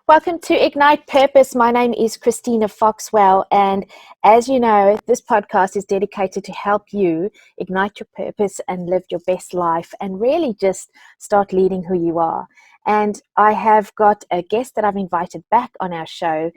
Welcome to Ignite Purpose. My name is Christina Foxwell, and as you know, this podcast is dedicated to help you ignite your purpose and live your best life and really just start leading who you are. And I have got a guest that I've invited back on our show,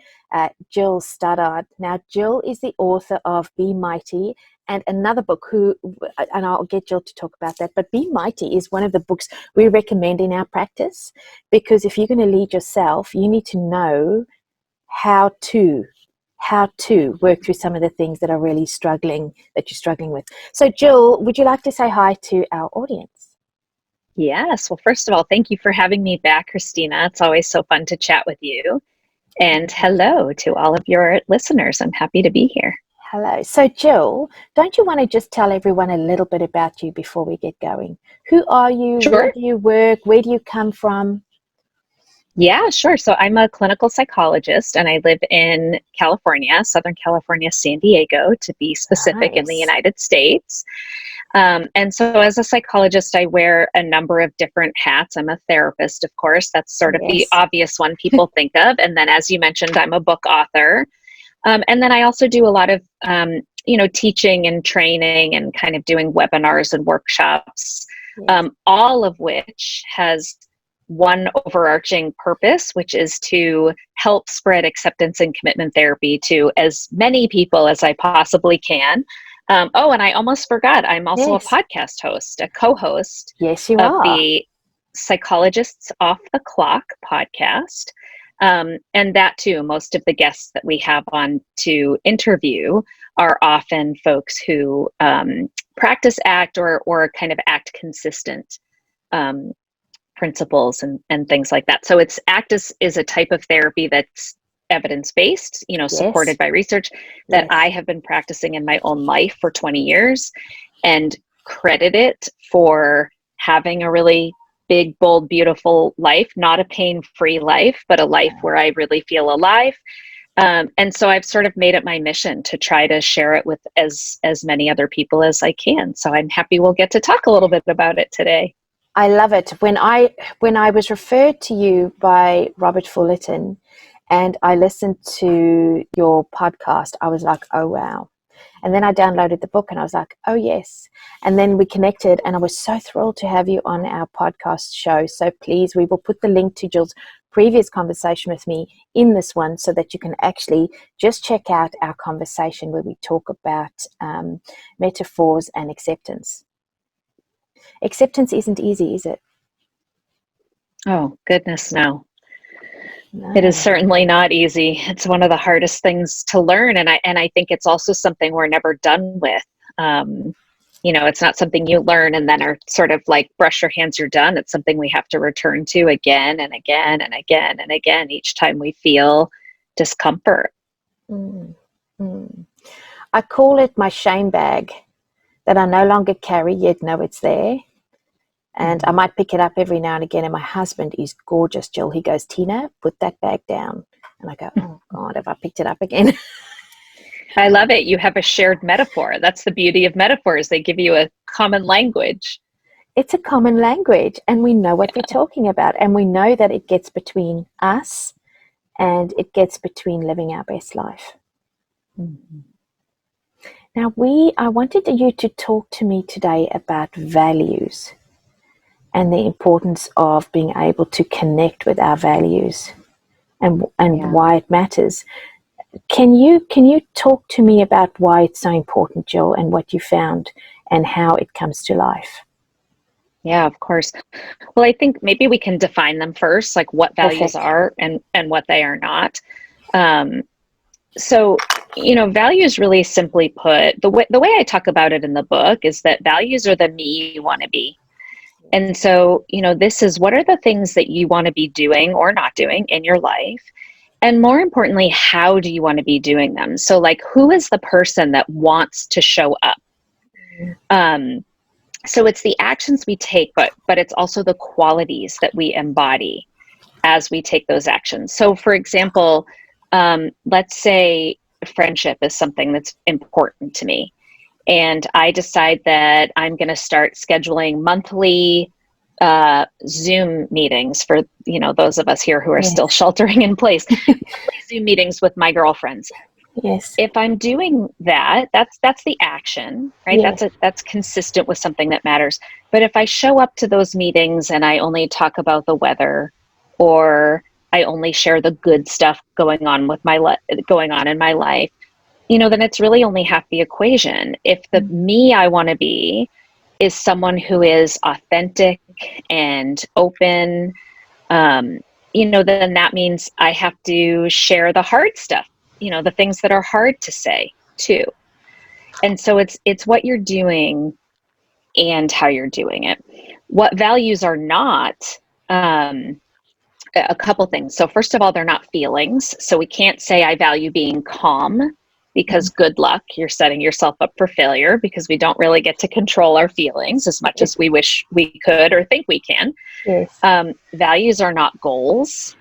Jill Stoddard. Now, Jill is the author of Be Mighty and another book and I'll get Jill to talk about that, but Be Mighty is one of the books we recommend in our practice, because if you're going to lead yourself, you need to know how to work through some of the things that you're struggling with. So Jill, would you like to say hi to our audience? Yes. Well, first of all, thank you for having me back, Christina. It's always so fun to chat with you. And hello to all of your listeners. I'm happy to be here. Hello. So Jill, don't you want to just tell everyone a little bit about you before we get going? Who are you? Sure. Where do you work? Where do you come from? Yeah, sure. So I'm a clinical psychologist and I live in California, Southern California, San Diego, to be specific, in the United States. And so as a psychologist, I wear a number of different hats. I'm a therapist, of course. That's sort of the obvious one people think of. And then, as you mentioned, I'm a book author. And then I also do a lot of, teaching and training and kind of doing webinars and workshops, all of which has one overarching purpose, which is to help spread acceptance and commitment therapy to as many people as I possibly can. And I almost forgot, I'm also a podcast host, a co-host of the Psychologists Off the Clock podcast. And that too, most of the guests that we have on to interview are often folks who practice ACT or kind of ACT consistent principles and things like that. So ACT is a type of therapy that's evidence-based, supported by research that I have been practicing in my own life for 20 years and credit it for having a really big, bold, beautiful life, not a pain-free life, but a life where I really feel alive. And so I've sort of made it my mission to try to share it with as many other people as I can. So I'm happy we'll get to talk a little bit about it today. I love it. When I was referred to you by Robert Fullerton and I listened to your podcast, I was like, oh, wow. And then I downloaded the book and I was like, oh, yes. And then we connected and I was so thrilled to have you on our podcast show. So please, we will put the link to Jill's previous conversation with me in this one so that you can actually just check out our conversation where we talk about metaphors and acceptance. Acceptance isn't easy, is it? Oh, goodness, no. It is certainly not easy. It's one of the hardest things to learn. And I think it's also something we're never done with. It's not something you learn and then are sort of like brush your hands, you're done. It's something we have to return to again and again and again and again each time we feel discomfort. I call it my shame bag that I no longer carry, yet know it's there. And I might pick it up every now and again. And my husband is gorgeous, Jill. He goes, Tina, put that bag down. And I go, oh, God, have I picked it up again? I love it. You have a shared metaphor. That's the beauty of metaphors. They give you a common language. It's a common language. And we know what we're talking about. And we know that it gets between us and it gets between living our best life. Now, I wanted you to talk to me today about values and the importance of being able to connect with our values and why it matters. Can you talk to me about why it's so important, Jill, and what you found and how it comes to life? Yeah, of course. Well, I think maybe we can define them first, like what values are and what they are not. So, values, really simply put, the way I talk about it in the book is that values are the me you want to be. And so, this is what are the things that you want to be doing or not doing in your life? And more importantly, how do you want to be doing them? So like, who is the person that wants to show up? So it's the actions we take, but it's also the qualities that we embody as we take those actions. So for example, let's say friendship is something that's important to me. And I decide that I'm going to start scheduling monthly Zoom meetings for, those of us here who are still sheltering in place, Zoom meetings with my girlfriends. Yes. If I'm doing that, that's the action, right? Yes. That's consistent with something that matters. But if I show up to those meetings and I only talk about the weather, or I only share the good stuff going on in my life, then it's really only half the equation. If the me I want to be is someone who is authentic and open, then that means I have to share the hard stuff, the things that are hard to say too. And so it's what you're doing and how you're doing it. What values are not, a couple things. So first of all, they're not feelings. So we can't say I value being calm, because good luck, you're setting yourself up for failure, because we don't really get to control our feelings as much as we wish we could or think we can. Yes. Values are not goals.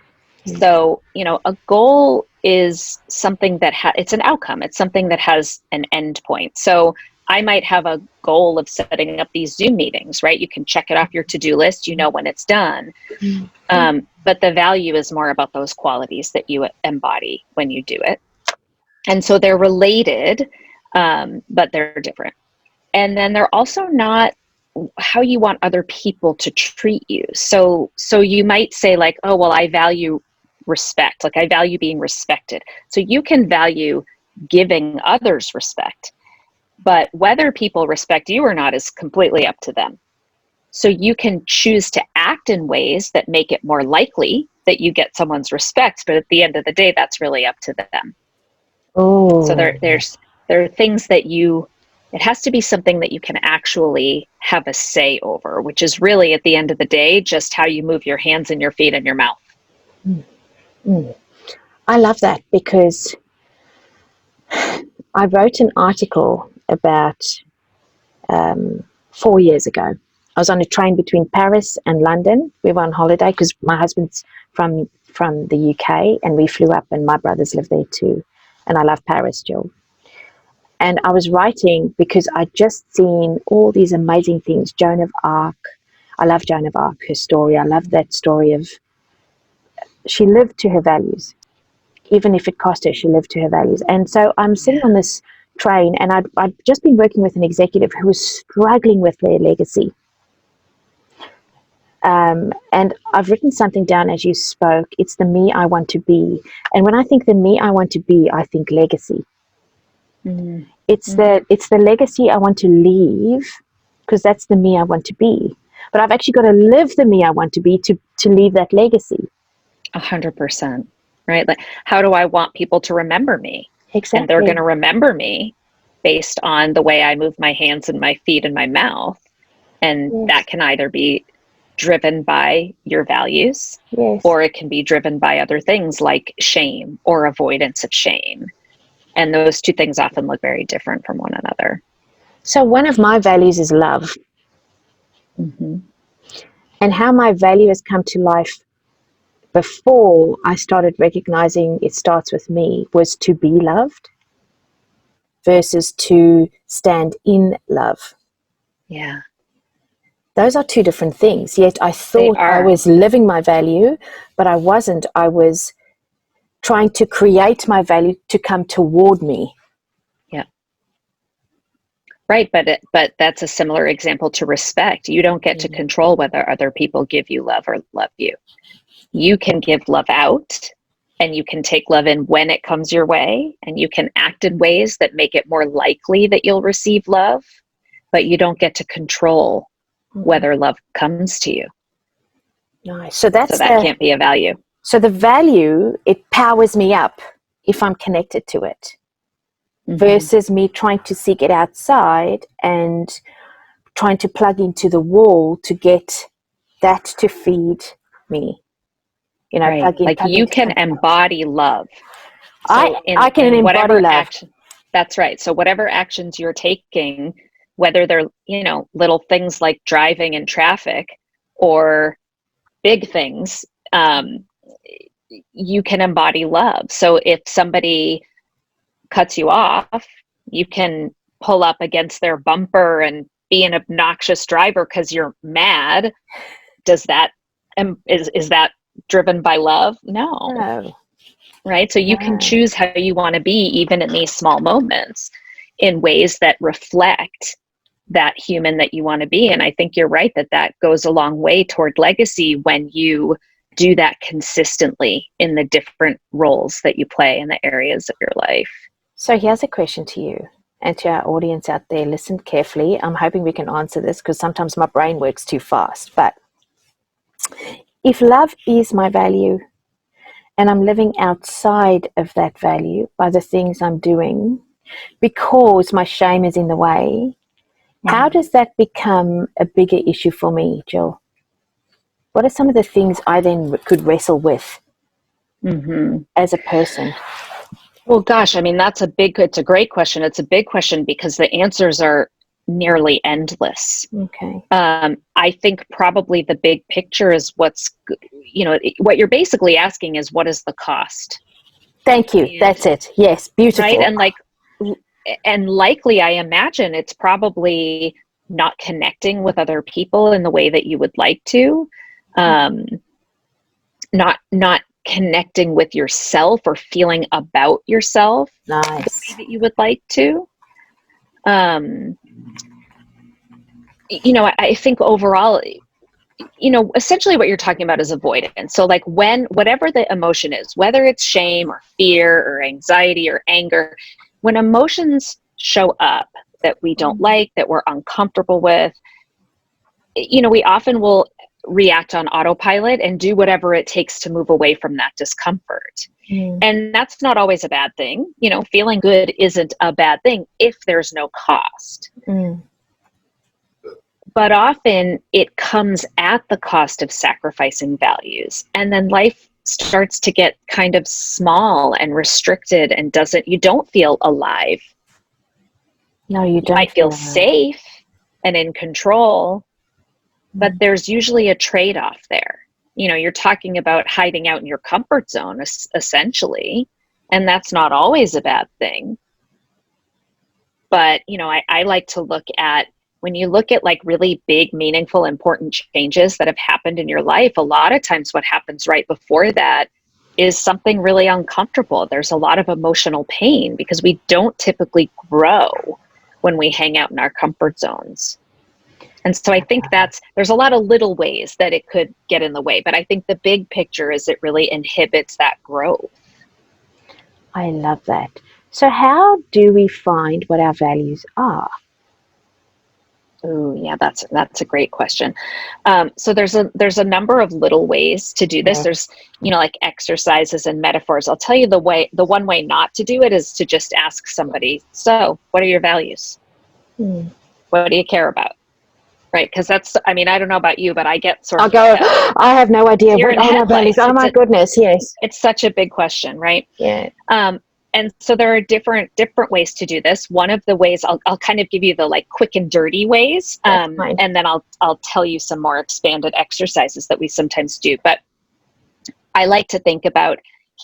So, a goal is something that it's an outcome. It's something that has an end point. So I might have a goal of setting up these Zoom meetings, right? You can check it off your to-do list, when it's done. But the value is more about those qualities that you embody when you do it. And so they're related, but they're different. And then they're also not how you want other people to treat you. So you might say like, oh, well, I value respect. Like I value being respected. So you can value giving others respect, but whether people respect you or not is completely up to them. So you can choose to act in ways that make it more likely that you get someone's respect. But at the end of the day, that's really up to them. Oh. So there are things that it has to be something that you can actually have a say over, which is really at the end of the day, just how you move your hands and your feet and your mouth. I love that, because I wrote an article about 4 years ago. I was on a train between Paris and London. We were on holiday because my husband's from the UK, and we flew up, and my brothers live there too. And I love Paris, Jill. And I was writing because I'd just seen all these amazing things. Joan of Arc. I love Joan of Arc, her story. I love that story of she lived to her values. Even if it cost her, she lived to her values. And so I'm sitting on this train, and I'd just been working with an executive who was struggling with their legacy. And I've written something down as you spoke. It's the me I want to be. And when I think the me I want to be, I think legacy. It's the legacy I want to leave, because that's the me I want to be. But I've actually got to live the me I want to be to leave that legacy. 100%. Right? Like, how do I want people to remember me? Exactly. And they're going to remember me based on the way I move my hands and my feet and my mouth. And that can either be driven by your values, or it can be driven by other things like shame or avoidance of shame. And those two things often look very different from one another. So one of my values is love. And how my value has come to life before I started recognizing it starts with me was to be loved versus to stand in love. Yeah. Those are two different things. Yet I thought I was living my value, but I wasn't. I was trying to create my value to come toward me. Yeah. Right. But that's a similar example to respect. You don't get to control whether other people give you love or love you. You can give love out, and you can take love in when it comes your way, and you can act in ways that make it more likely that you'll receive love, but you don't get to control whether love comes to you. Nice. So that can't be a value. So the value, it powers me up if I'm connected to it, versus me trying to seek it outside and trying to plug into the wall to get that to feed me. Right. Like you can embody love. So I can embody love. Action, that's right. So whatever actions you're taking, whether they're, little things like driving in traffic or big things, you can embody love. So if somebody cuts you off, you can pull up against their bumper and be an obnoxious driver because you're mad, does that, is that driven by love? No. Right? So you can choose how you want to be, even in these small moments, in ways that reflect that human that you want to be. And I think you're right that goes a long way toward legacy when you do that consistently in the different roles that you play in the areas of your life. So here's a question to you and to our audience out there. Listen carefully. I'm hoping we can answer this because sometimes my brain works too fast. But if love is my value and I'm living outside of that value by the things I'm doing because my shame is in the way, how does that become a bigger issue for me, Jill? What are some of the things I then could wrestle with as a person? Well, gosh, I mean, it's a great question. It's a big question because the answers are nearly endless. Okay. I think probably the big picture is what you're basically asking is, what is the cost? Thank you. That's it. Yes. Beautiful. Right. And likely, I imagine it's probably not connecting with other people in the way that you would like to, not connecting with yourself or feeling about yourself nice. The way that you would like to. I think overall, essentially what you're talking about is avoidance. So like whatever the emotion is, whether it's shame or fear or anxiety or anger, when emotions show up that we don't like, that we're uncomfortable with, we often will react on autopilot and do whatever it takes to move away from that discomfort. And that's not always a bad thing. Feeling good isn't a bad thing if there's no cost. But often it comes at the cost of sacrificing values. And then life starts to get kind of small and restricted and you don't feel alive. No, you don't. You might feel safe and in control, but there's usually a trade-off there. You're talking about hiding out in your comfort zone, essentially, and that's not always a bad thing. But, I like to look at, when you look at like really big, meaningful, important changes that have happened in your life, a lot of times what happens right before that is something really uncomfortable. There's a lot of emotional pain because we don't typically grow when we hang out in our comfort zones. And so I think there's a lot of little ways that it could get in the way, but I think the big picture is it really inhibits that growth. I love that. So how do we find what our values are? Oh, yeah, that's a great question. So there's a number of little ways to do this. There's, like exercises and metaphors. I'll tell you the one way not to do it is to just ask somebody, so what are your values? What do you care about? Right? Because I don't know about you, but I get sort of I have no idea what are my values. Oh my goodness, yes. It's such a big question, right? Yeah. And so there are different ways to do this. One of the ways, I'll kind of give you the like quick and dirty ways, and then I'll tell you some more expanded exercises that we sometimes do. But I like to think about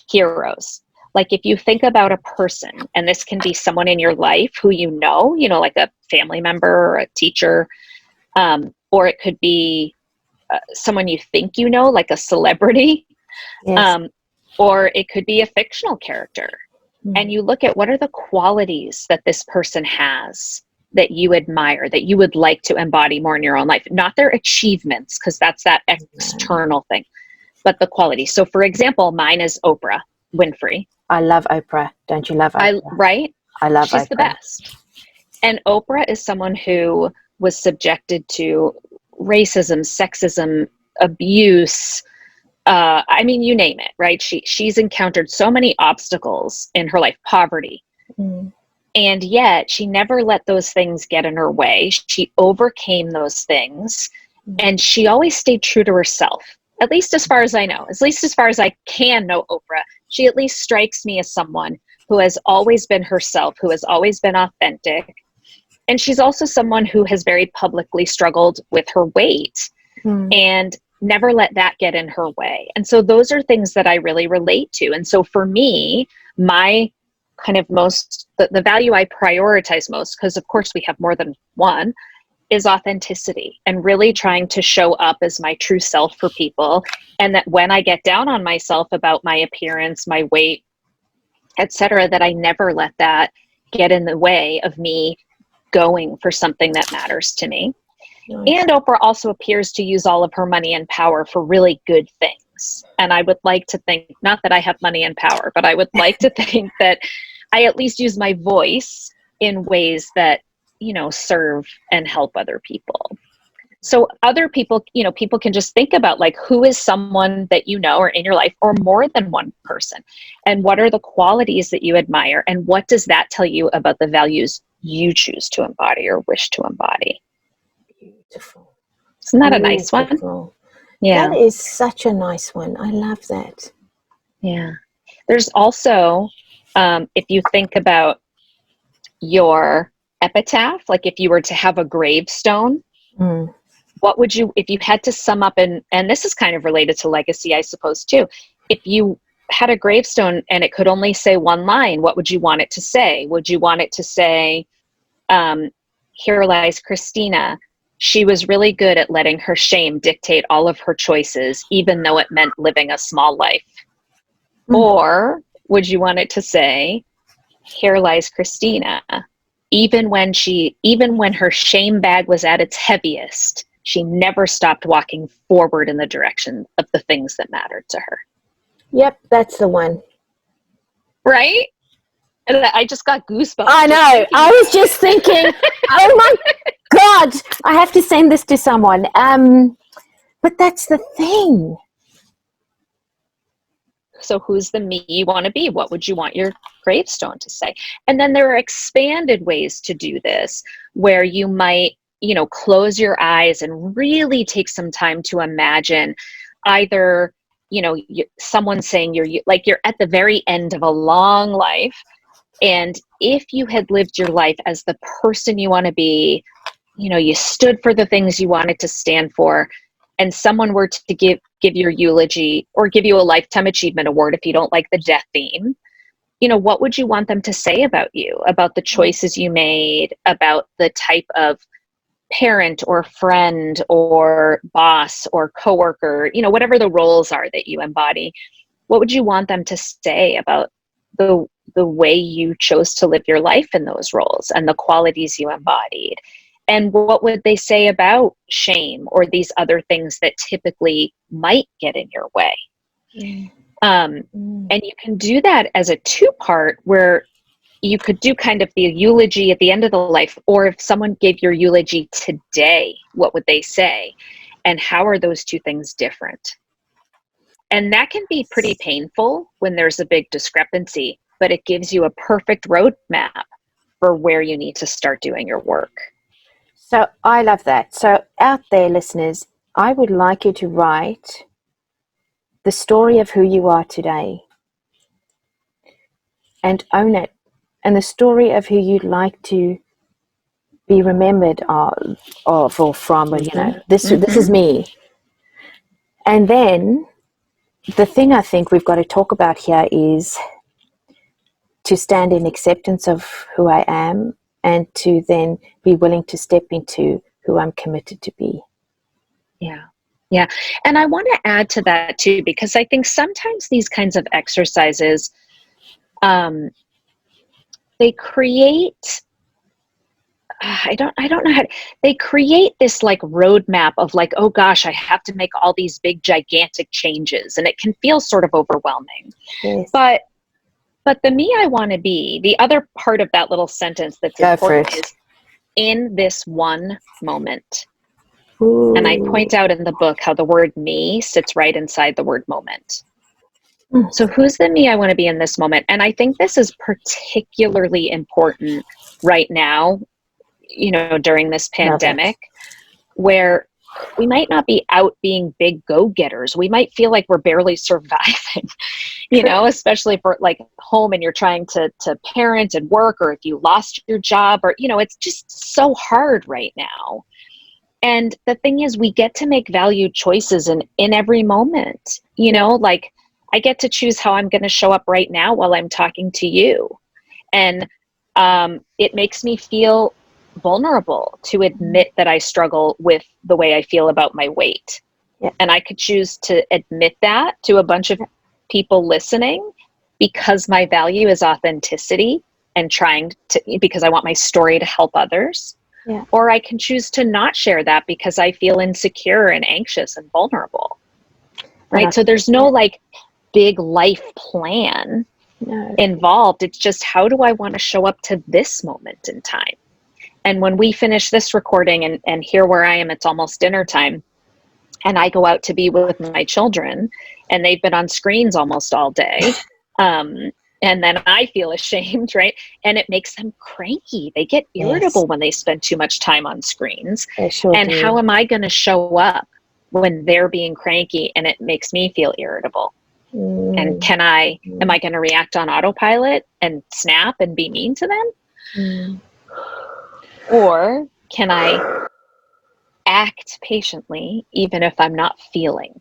heroes. Like if you think about a person, and this can be someone in your life who like a family member or a teacher, or it could be someone you think like a celebrity, yes. Or it could be a fictional character. And you look at what are the qualities that this person has that you admire, that you would like to embody more in your own life, not their achievements, because that's that external thing, but the quality. So for example, mine is Oprah Winfrey. I love Oprah. Don't you love Oprah? Right? I love She's Oprah. the best. And Oprah is someone who was subjected to racism, sexism, abuse, you name it, right? She's encountered so many obstacles in her life, poverty. And yet she never let those things get in her way. She overcame those things, and she always stayed true to herself, at least as far as I know, at least as far as I can know Oprah. She at least strikes me as someone who has always been herself, who has always been authentic. And she's also someone who has very publicly struggled with her weight and never let that get in her way. And so those are things that I really relate to. And so for me, my kind of the value I prioritize most, because of course we have more than one, is authenticity and really trying to show up as my true self for people. And that when I get down on myself about my appearance, my weight, etc., that I never let that get in the way of me going for something that matters to me. Nice. And Oprah also appears to use all of her money and power for really good things. And I would like to think, not that I have money and power, but I would like to think that I at least use my voice in ways that, you know, serve and help other people. So other people, you know, people can just think about like, who is someone that you know or in your life, or more than one person, and what are the qualities that you admire, and what does that tell you about the values you choose to embody or wish to embody? Beautiful. Isn't that a nice one? Yeah. That is such a nice one. I love that. Yeah. There's also, if you think about your epitaph, like if you were to have a gravestone, what would you, if you had to sum up, and this is kind of related to legacy, I suppose, too. If you had a gravestone and it could only say one line, what would you want it to say? Would you want it to say, here lies Christina. She was really good at letting her shame dictate all of her choices, even though it meant living a small life. Or would you want it to say, here lies Christina. Even when her shame bag was at its heaviest, she never stopped walking forward in the direction of the things that mattered to her. Yep, that's the one. Right? And I just got goosebumps. I know. I was just thinking, oh my God, I have to send this to someone. But that's the thing. So who's the me you want to be? What would you want your gravestone to say? And then there are expanded ways to do this, where you might, you know, close your eyes and really take some time to imagine either, you know, someone saying you're at the very end of a long life. And if you had lived your life as the person you want to be, you know, you stood for the things you wanted to stand for, and someone were to give your eulogy or give you a lifetime achievement award if you don't like the death theme, you know, what would you want them to say about you, about the choices you made, about the type of parent or friend or boss or coworker, you know, whatever the roles are that you embody? What would you want them to say about the way you chose to live your life in those roles and the qualities you embodied? And what would they say about shame or these other things that typically might get in your way? And you can do that as a two-part, where you could do kind of the eulogy at the end of the life, or if someone gave your eulogy today, what would they say? And how are those two things different? And that can be pretty painful when there's a big discrepancy, but it gives you a perfect roadmap for where you need to start doing your work. So I love that. So out there, listeners, I would like you to write the story of who you are today and own it, and the story of who you'd like to be remembered of or from, you know, this is me. And then the thing I think we've got to talk about here is to stand in acceptance of who I am, and to then be willing to step into who I'm committed to be. Yeah. Yeah. And I want to add to that too, because I think sometimes these kinds of exercises, they create, I don't know how they create this like roadmap of like, oh gosh, I have to make all these big gigantic changes, and it can feel sort of overwhelming. Yes. But the me I want to be, the other part of that little sentence that's important is in this one moment. Ooh. And I point out in the book how the word me sits right inside the word moment. So who's the me I want to be in this moment? And I think this is particularly important right now, you know, during this pandemic, where we might not be out being big go-getters. We might feel like we're barely surviving, you know, especially for like home and you're trying to parent and work, or if you lost your job, or, you know, it's just so hard right now. And the thing is, we get to make valued choices in every moment, you know, like I get to choose how I'm going to show up right now while I'm talking to you. And it makes me feel vulnerable to admit that I struggle with the way I feel about my weight. Yeah. And I could choose to admit that to a bunch of people listening because my value is authenticity and because I want my story to help others. Yeah. Or I can choose to not share that because I feel insecure and anxious and vulnerable. Right. So there's no like big life plan involved. It's just, how do I want to show up to this moment in time? And when we finish this recording and here where I am, it's almost dinner time, and I go out to be with my children and they've been on screens almost all day. And then I feel ashamed, right? And it makes them cranky. They get irritable when they spend too much time on screens. And how am I going to show up when they're being cranky and it makes me feel irritable? And am I going to react on autopilot and snap and be mean to them? Or can I act patiently even if I'm not feeling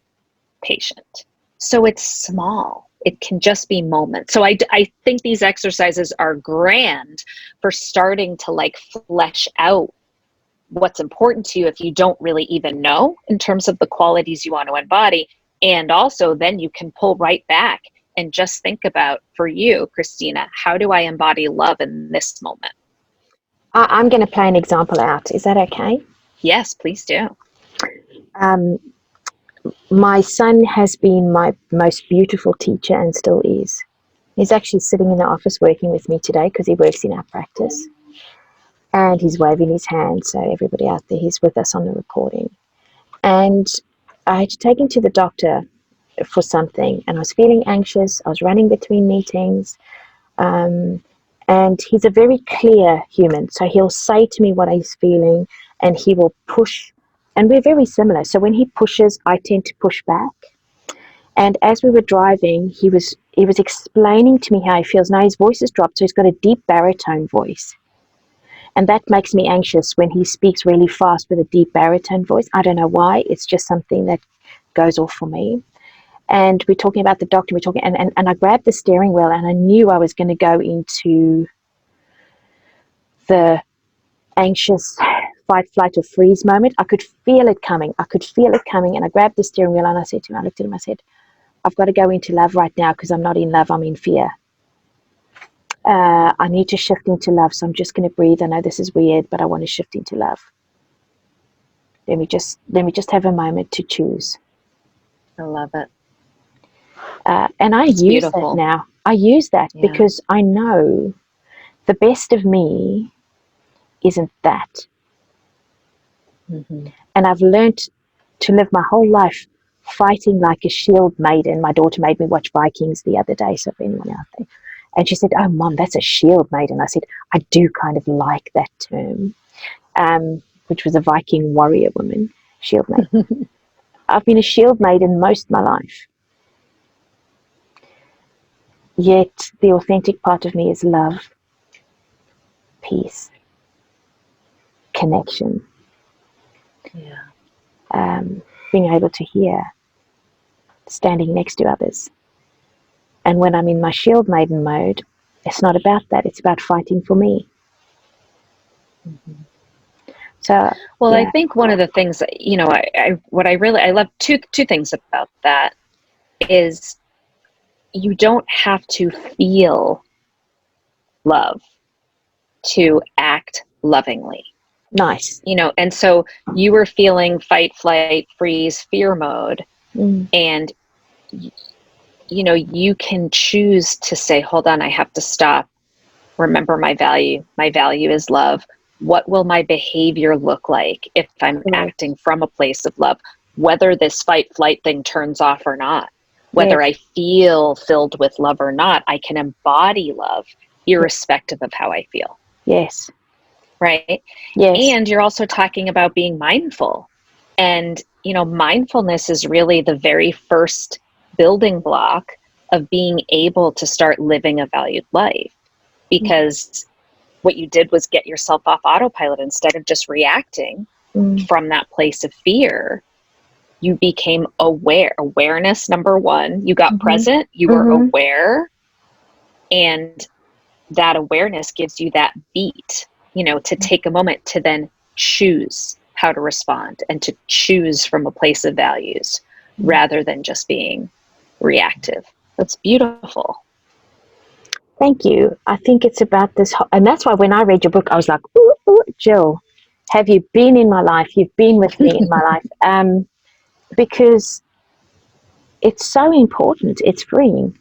patient? So it's small. It can just be moments. So I think these exercises are grand for starting to like flesh out what's important to you if you don't really even know in terms of the qualities you want to embody. And also then you can pull right back and just think about, for you, Christina, how do I embody love in this moment? I'm going to play an example out. Is that okay? Yes, please do. My son has been my most beautiful teacher and still is. He's actually sitting in the office working with me today because he works in our practice. And he's waving his hand, so everybody out there, he's with us on the recording. And I had to take him to the doctor for something, and I was feeling anxious. I was running between meetings. And he's a very clear human. So he'll say to me what he's feeling, and he will push. And we're very similar. So when he pushes, I tend to push back. And as we were driving, he was explaining to me how he feels. Now his voice has dropped, so he's got a deep baritone voice. And that makes me anxious when he speaks really fast with a deep baritone voice. I don't know why. It's just something that goes off for me. And we're talking about the doctor. And I grabbed the steering wheel, and I knew I was going to go into the anxious fight, flight, or freeze moment. I could feel it coming. And I grabbed the steering wheel, and I said to him, I looked at him, I said, I've got to go into love right now because I'm not in love, I'm in fear. I need to shift into love, so I'm just going to breathe. I know this is weird, but I want to shift into love. Let me just have a moment to choose. I love it. And I use that now. I use that because I know the best of me isn't that. And I've learned to live my whole life fighting like a shield maiden. My daughter made me watch Vikings the other day, so if anyone out there. And she said, oh, Mom, that's a shield maiden. I said, I do kind of like that term, which was a Viking warrior woman, shield maiden. I've been a shield maiden most of my life. Yet the authentic part of me is love, peace, connection. Being able to hear, standing next to others. And when I'm in my shield maiden mode, it's not about that. It's about fighting for me. So, I think one of the things that, I love two things about that is you don't have to feel love to act lovingly. Nice. And so you were feeling fight, flight, freeze, fear mode. And, you can choose to say, hold on, I have to stop. Remember my value. My value is love. What will my behavior look like if I'm acting from a place of love? Whether this fight, flight thing turns off or not. Whether I feel filled with love or not, I can embody love irrespective of how I feel. Yes. Right? Yes. And you're also talking about being mindful. And, mindfulness is really the very first building block of being able to start living a valued life. Because what you did was get yourself off autopilot instead of just reacting from that place of fear. You became aware. Awareness, number one. You got present. You were aware. And that awareness gives you that beat to take a moment to then choose how to respond and to choose from a place of values rather than just being reactive. That's beautiful. Thank you. I think it's about this, and that's why when I read your book, I was like, ooh, ooh, Jill, have you been in my life? You've been with me in my life. Because it's so important. It's freeing.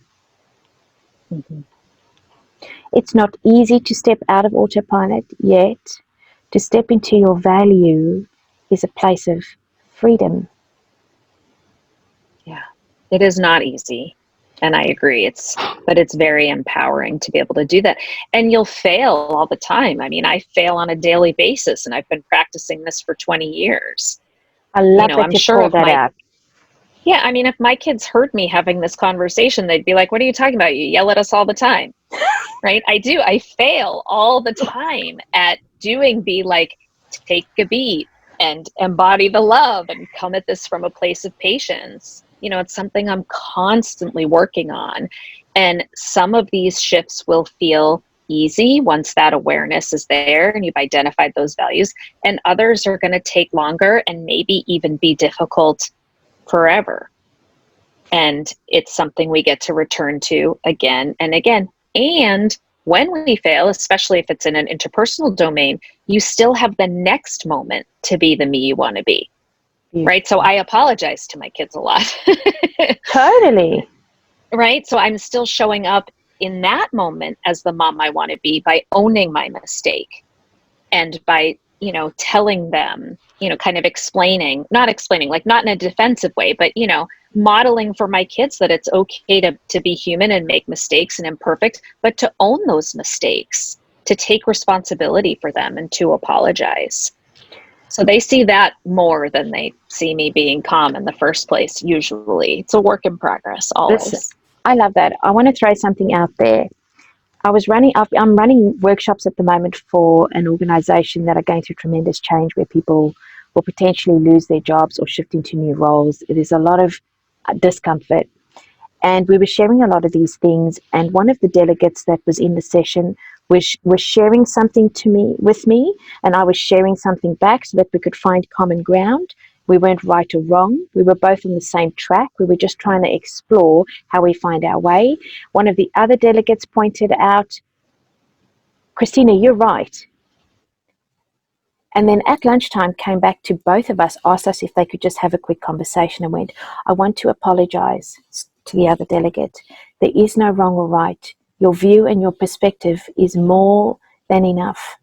Mm-hmm. It's not easy to step out of autopilot, yet to step into your value is a place of freedom. Yeah, it is not easy. And I agree. But it's very empowering to be able to do that. And you'll fail all the time. I mean, I fail on a daily basis, and I've been practicing this for 20 years. I love that I'm you sure called that out. yeah, I mean, if my kids heard me having this conversation, they'd be like, what are you talking about? You yell at us all the time, right? I do. I fail all the time at be like, take a beat and embody the love and come at this from a place of patience. It's something I'm constantly working on. And some of these shifts will feel easy once that awareness is there and you've identified those values. And others are going to take longer and maybe even be difficult forever. And it's something we get to return to again and again. And when we fail, especially if it's in an interpersonal domain, you still have the next moment to be the me you want to be. Beautiful. Right? So I apologize to my kids a lot. Totally. Right? So I'm still showing up in that moment as the mom I want to be by owning my mistake and by, telling them, kind of not explaining, like not in a defensive way, but, modeling for my kids that it's okay to be human and make mistakes and imperfect, but to own those mistakes, to take responsibility for them and to apologize. So they see that more than they see me being calm in the first place. Usually it's a work in progress always. Listen, I love that. I want to throw something out there. I'm running workshops at the moment for an organization that are going through tremendous change where people will potentially lose their jobs or shift into new roles. It is a lot of discomfort. And we were sharing a lot of these things. And one of the delegates that was in the session was sharing something with me, and I was sharing something back so that we could find common ground. We weren't right or wrong. We were both on the same track. We were just trying to explore how we find our way. One of the other delegates pointed out, Christina, you're right. And then at lunchtime came back to both of us, asked us if they could just have a quick conversation and went, I want to apologize to the other delegate. There is no wrong or right. Your view and your perspective is more than enough.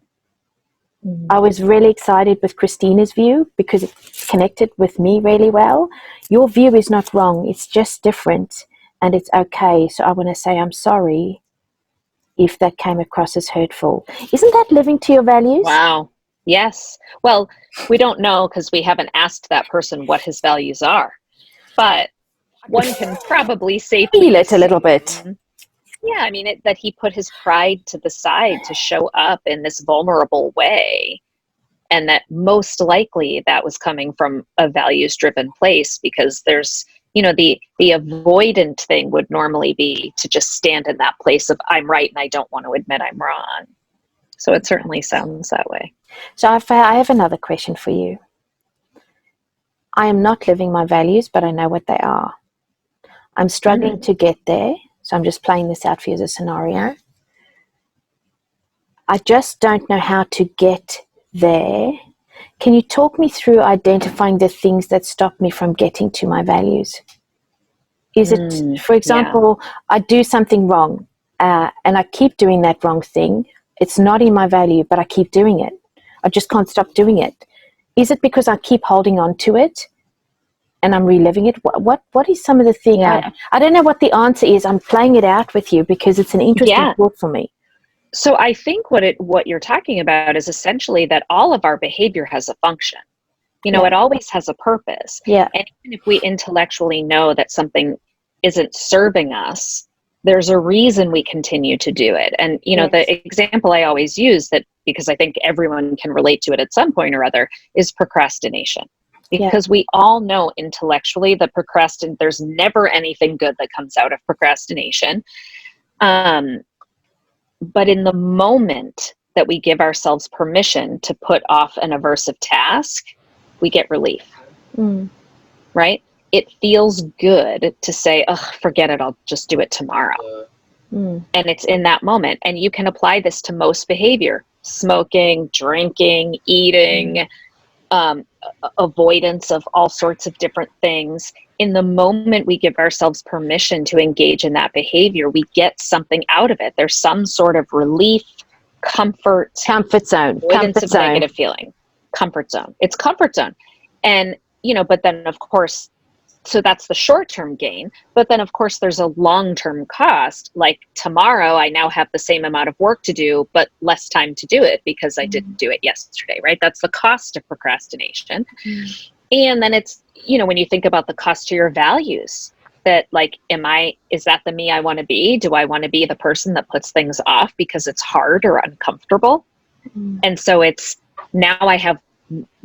I was really excited with Christina's view because it connected with me really well. Your view is not wrong. It's just different and it's okay. So I want to say I'm sorry if that came across as hurtful. Isn't that living to your values? Wow. Yes. Well, we don't know because we haven't asked that person what his values are. But one can probably safely feel it a little bit. Yeah, I mean, that he put his pride to the side to show up in this vulnerable way. And that most likely that was coming from a values-driven place because there's, the avoidant thing would normally be to just stand in that place of I'm right and I don't want to admit I'm wrong. So it certainly sounds that way. So I have another question for you. I am not living my values, but I know what they are. I'm struggling to get there. So I'm just playing this out for you as a scenario. I just don't know how to get there. Can you talk me through identifying the things that stop me from getting to my values? Is it, for example, I do something wrong and I keep doing that wrong thing. It's not in my value, but I keep doing it. I just can't stop doing it. Is it because I keep holding on to it and I'm reliving it? What is some of the things? Yeah. I don't know what the answer is. I'm playing it out with you because it's an interesting thought for me. So I think what you're talking about is essentially that all of our behavior has a function. It always has a purpose. Yeah. And even if we intellectually know that something isn't serving us, there's a reason we continue to do it. And, the example I always use that, because I think everyone can relate to it at some point or other, is procrastination. Because we all know intellectually that there's never anything good that comes out of procrastination. But in the moment, that we give ourselves permission to put off an aversive task, we get relief, right? It feels good to say, oh, forget it, I'll just do it tomorrow. And it's in that moment. And you can apply this to most behavior: smoking, drinking, eating, avoidance of all sorts of different things. In the moment we give ourselves permission to engage in that behavior, we get something out of it. There's some sort of relief, comfort zone, avoidance of negative feeling, comfort zone. It's comfort zone. And, but then of course, so that's the short-term gain. But then of course there's a long-term cost. Like tomorrow I now have the same amount of work to do, but less time to do it because I didn't do it yesterday, right? That's the cost of procrastination. And then it's, when you think about the cost to your values, that like, is that the me I want to be? Do I want to be the person that puts things off because it's hard or uncomfortable? And so it's, now I have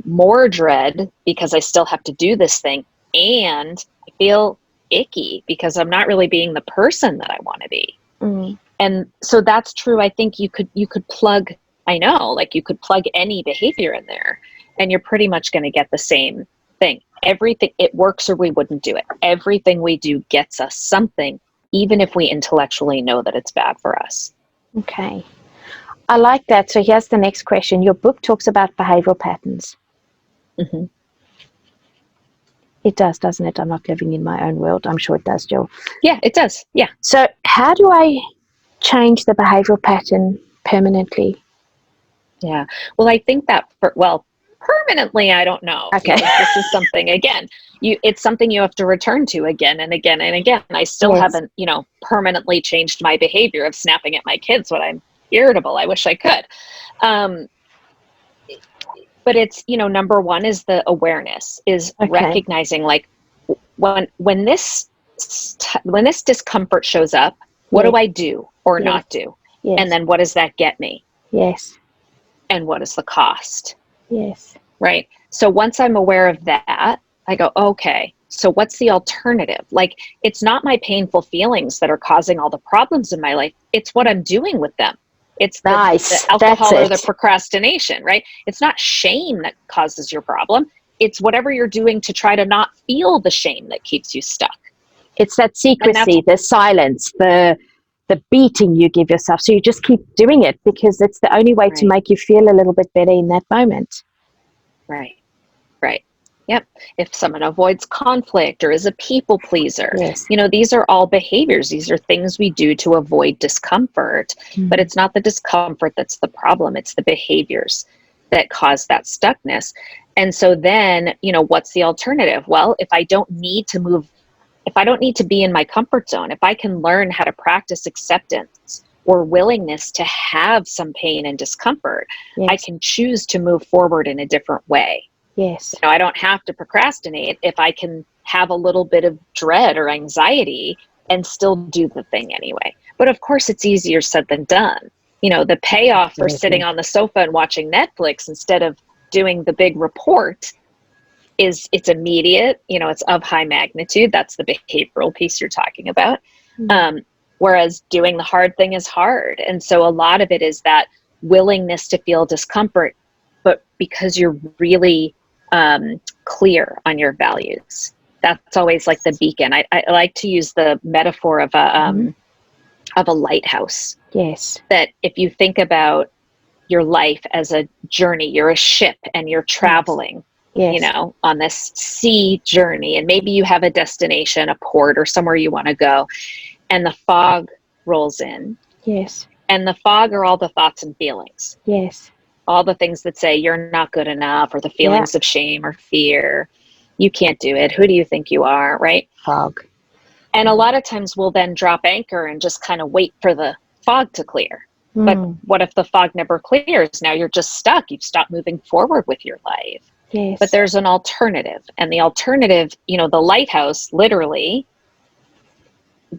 more dread because I still have to do this thing. And I feel icky because I'm not really being the person that I want to be. And so that's true. I think you could plug, you could plug any behavior in there and you're pretty much going to get the same thing. Everything, it works or we wouldn't do it. Everything we do gets us something, even if we intellectually know that it's bad for us. Okay. I like that. So here's the next question. Your book talks about behavioral patterns. It does, doesn't it? I'm not living in my own world. I'm sure it does, Jill. Yeah, it does. Yeah. So how do I change the behavioral pattern permanently? Yeah. Well, I think that permanently, I don't know. Okay. This is something, again, it's something you have to return to again and again and again. I still haven't, permanently changed my behavior of snapping at my kids when I'm irritable. I wish I could. But it's, number one is the awareness, is recognizing like when this discomfort shows up, what do I do or not do? And then what does that get me? And what is the cost? Right. So once I'm aware of that, I go, okay, so what's the alternative? Like, it's not my painful feelings that are causing all the problems in my life. It's what I'm doing with them. It's the alcohol or the procrastination, right? It's not shame that causes your problem. It's whatever you're doing to try to not feel the shame that keeps you stuck. It's that secrecy, the silence, the beating you give yourself. So you just keep doing it because it's the only way to make you feel a little bit better in that moment. Right. Yep. If someone avoids conflict or is a people pleaser, these are all behaviors. These are things we do to avoid discomfort, but it's not the discomfort that's the problem. It's the behaviors that cause that stuckness. And so then, what's the alternative? Well, if I don't need to be in my comfort zone, if I can learn how to practice acceptance or willingness to have some pain and discomfort, I can choose to move forward in a different way. I don't have to procrastinate if I can have a little bit of dread or anxiety and still do the thing anyway. But of course, it's easier said than done. The payoff for sitting on the sofa and watching Netflix instead of doing the big report it's immediate, it's of high magnitude. That's the behavioral piece you're talking about. Whereas doing the hard thing is hard. And so a lot of it is that willingness to feel discomfort, but because you're really clear on your values. That's always like the beacon. I like to use the metaphor of a lighthouse. That if you think about your life as a journey, you're a ship and you're traveling, on this sea journey, and maybe you have a destination, a port or somewhere you want to go, and the fog rolls in. And the fog are all the thoughts and feelings. All the things that say you're not good enough, or the feelings of shame or fear. You can't do it. Who do you think you are? Right? Fog. And a lot of times we'll then drop anchor and just kind of wait for the fog to clear. But what if the fog never clears? Now you're just stuck. You've stopped moving forward with your life. But there's an alternative. And the alternative, the lighthouse literally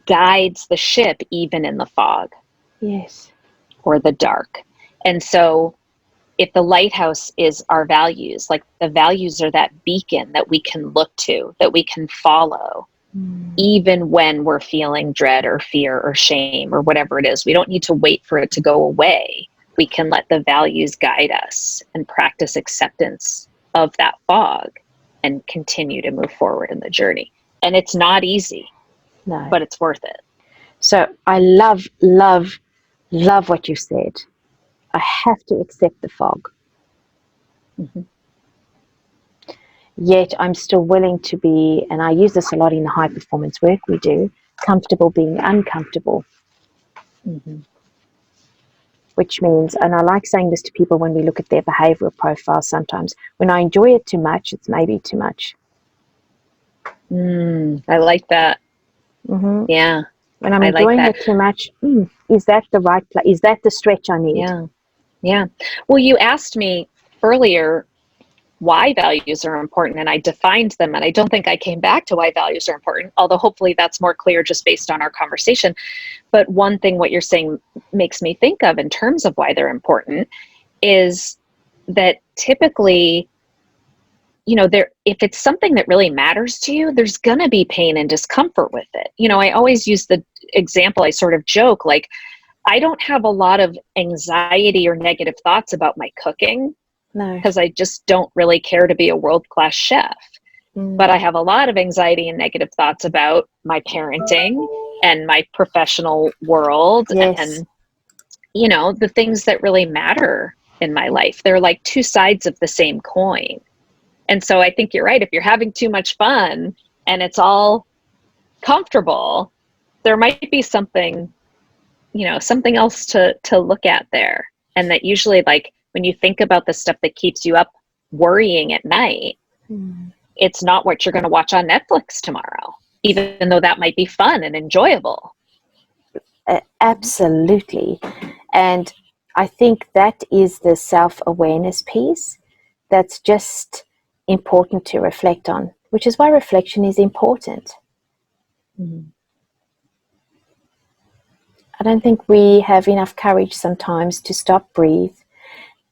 guides the ship even in the fog. Or the dark. And so if the lighthouse is our values, like the values are that beacon that we can look to, that we can follow, even when we're feeling dread or fear or shame or whatever it is. We don't need to wait for it to go away. we can let the values guide us and practice acceptance of that fog and continue to move forward in the journey. And it's not easy, but it's worth it. So I love what you said. I have to accept the fog. Mm-hmm. Yet I'm still willing to be, and I use this a lot in the high performance work we do, comfortable being uncomfortable. Mm-hmm. Which means, and I like saying this to people when we look at their behavioral profiles sometimes, when I enjoy it too much, it's maybe too much. I like that. Mm-hmm. Yeah. When I'm enjoying it too much, is that the right place? Is that the stretch I need? Yeah. Yeah. Well, you asked me earlier why values are important, and I defined them, and I don't think I came back to why values are important, although hopefully that's more clear just based on our conversation. But one thing what you're saying makes me think of in terms of why they're important is that typically, you know, if it's something that really matters to you, there's going to be pain and discomfort with it. You know, I always use the example, I sort of joke, like, I don't have a lot of anxiety or negative thoughts about my cooking. No. Because I just don't really care to be a world-class chef. But I have a lot of anxiety and negative thoughts about my parenting and my professional world. Yes. And, you know, the things that really matter in my life. They're like two sides of the same coin. And so I think you're right. If you're having too much fun and it's all comfortable, there might be something, you know, something else to look at there. And that usually, like, when you think about the stuff that keeps you up worrying at night, it's not what you're going to watch on Netflix tomorrow, even though that might be fun and enjoyable. Absolutely. And I think that is the self-awareness piece that's just important to reflect on, which is why reflection is important. I don't think we have enough courage sometimes to stop, breathe,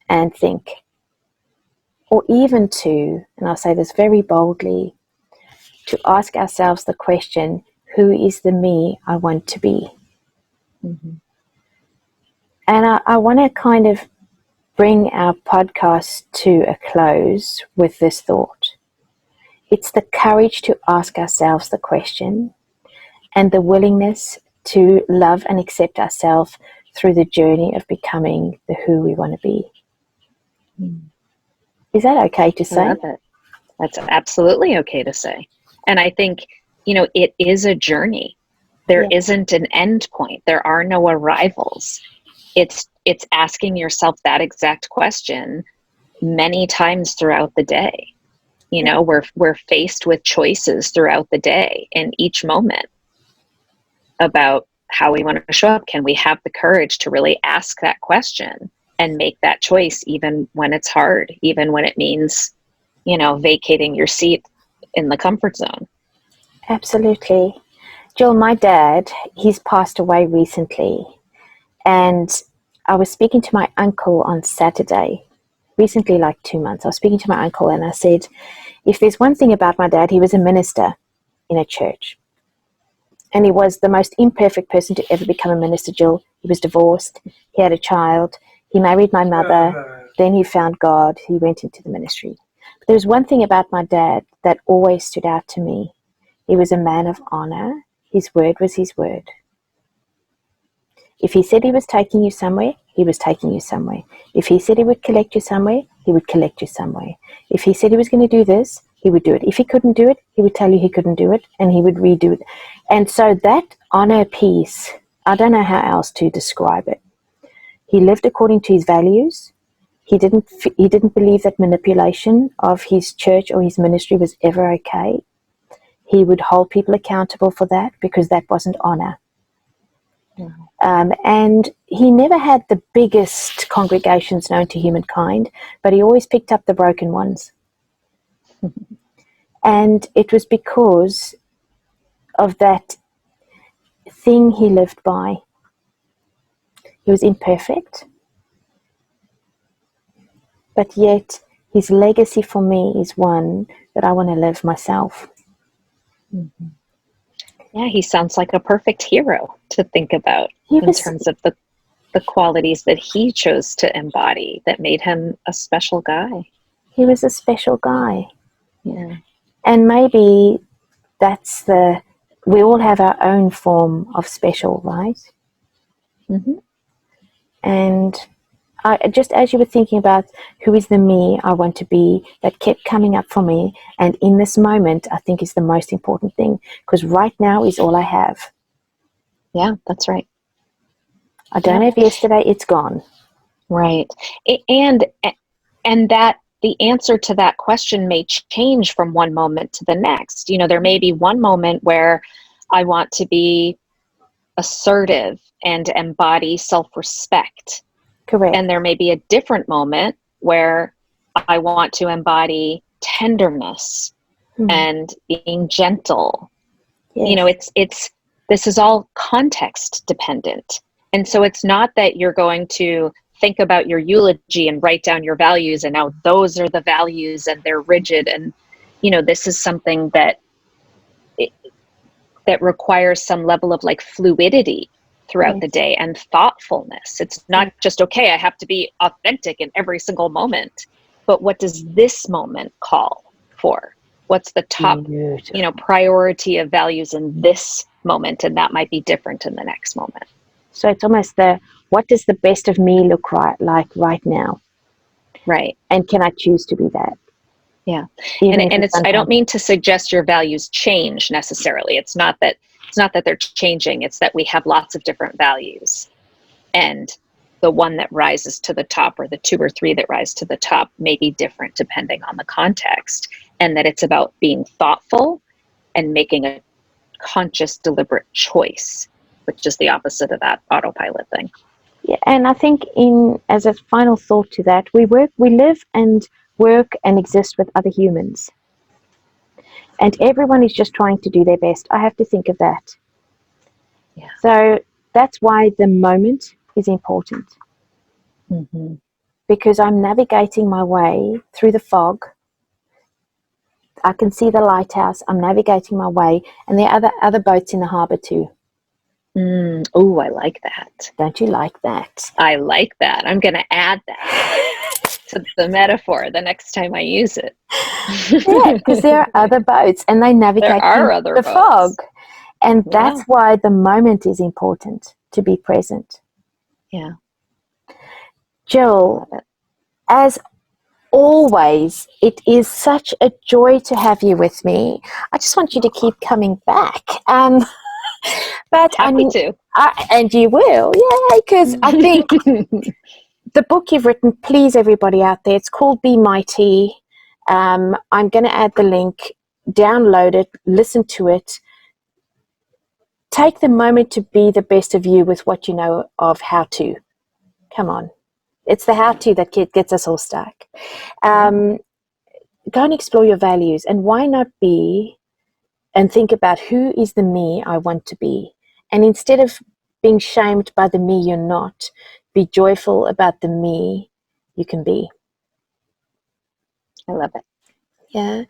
and think. Or even to, and I'll say this very boldly, to ask ourselves the question, who is the me I want to be? And I want to kind of bring our podcast to a close with this thought. It's the courage to ask ourselves the question and the willingness to love and accept ourselves through the journey of becoming the who we want to be. Is that okay to say? I love it. That's absolutely okay to say. And I think, you know, it is a journey. There isn't an end point. There are no arrivals. It's asking yourself that exact question many times throughout the day. You know, we're faced with choices throughout the day in each moment about how we want to show up. Can we have the courage to really ask that question and make that choice, even when it's hard, even when it means, you know, vacating your seat in the comfort zone? Absolutely. Jill, my dad, he's passed away recently. And I was speaking to my uncle on Saturday, recently, like 2 months. I was speaking to my uncle and I said, if there's one thing about my dad, he was a minister in a church. And he was the most imperfect person to ever become a minister, Jill. He was divorced. He had a child. He married my mother. Then he found God. He went into the ministry. But there was one thing about my dad that always stood out to me. He was a man of honor. His word was his word. If he said he was taking you somewhere, he was taking you somewhere. If he said he would collect you somewhere, he would collect you somewhere. If he said he was going to do this, he would do it. If he couldn't do it, he would tell you he couldn't do it, and he would redo it. And so that honor piece, I don't know how else to describe it. He lived according to his values. He didn't believe that manipulation of his church or his ministry was ever okay. He would hold people accountable for that because that wasn't honor. And he never had the biggest congregations known to humankind, but he always picked up the broken ones. And it was because of that thing he lived by. He was imperfect, but yet his legacy for me is one that I want to live myself. Yeah, he sounds like a perfect hero to think about in terms of the the qualities that he chose to embody that made him a special guy. He was a special guy. Yeah. And maybe we all have our own form of special, right? Mm-hmm. And just as you were thinking about who is the me I want to be, that kept coming up for me. And in this moment, I think is the most important thing, because right now is all I have. Yeah, that's right. I don't have yesterday, it's gone. Right. And that the answer to that question may change from one moment to the next. You know, there may be one moment where I want to be assertive and embody self-respect. Correct. And there may be a different moment where I want to embody tenderness and being gentle. Yes. You know, this is all context dependent. And so it's not that you're going to think about your eulogy and write down your values and now those are the values and they're rigid. And, you know, this is something that requires some level of like fluidity throughout the day and thoughtfulness. It's not just, okay, I have to be authentic in every single moment, but what does this moment call for? What's the top, priority of values in this moment? And that might be different in the next moment. So it's almost what does the best of me look like right now? Right. And can I choose to be that? Yeah. And it's I don't mean to suggest your values change necessarily. It's not that they're changing. It's that we have lots of different values. And the one that rises to the top or the two or three that rise to the top may be different depending on the context. And that it's about being thoughtful and making a conscious, deliberate choice, which is the opposite of that autopilot thing. Yeah, and I think as a final thought to that, we live and work and exist with other humans. And everyone is just trying to do their best. I have to think of that. Yeah. So that's why the moment is important. Mm-hmm. Because I'm navigating my way through the fog. I can see the lighthouse. I'm navigating my way. And there are other boats in the harbour too. Oh, I like that. Don't you like that? I like that. I'm going to add that to the metaphor the next time I use it. Yeah, because there are other boats and they navigate the fog. And that's why the moment is important, to be present. Yeah. Jill, as always, it is such a joy to have you with me. I just want you to keep coming back. But happy to. And you will, yeah, because I think the book you've written, please everybody out there, it's called Be Mighty. I'm going to add the link, download it, listen to it. Take the moment to be the best of you with what you know of how to. Come on. It's the how to that gets us all stuck. Go and explore your values, and why not be and think about who is the me I want to be. And instead of being shamed by the me you're not, be joyful about the me you can be. I love it. Yeah.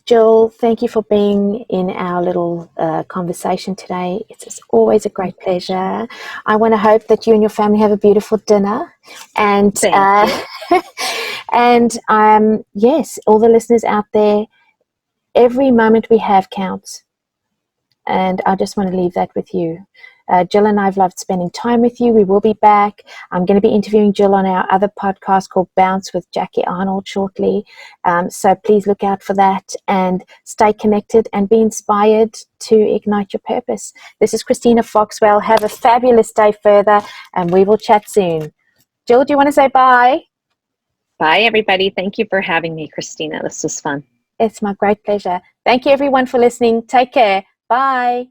Jill, thank you for being in our little conversation today. It's always a great pleasure. I want to hope that you and your family have a beautiful dinner. And thank you. And yes, all the listeners out there, every moment we have counts. And I just want to leave that with you. Jill and I have loved spending time with you. We will be back. I'm going to be interviewing Jill on our other podcast called Bounce with Jackie Arnold shortly. So please look out for that and stay connected and be inspired to ignite your purpose. This is Christina Foxwell. Have a fabulous day further and we will chat soon. Jill, do you want to say bye? Bye, everybody. Thank you for having me, Christina. This was fun. It's my great pleasure. Thank you, everyone, for listening. Take care. Bye.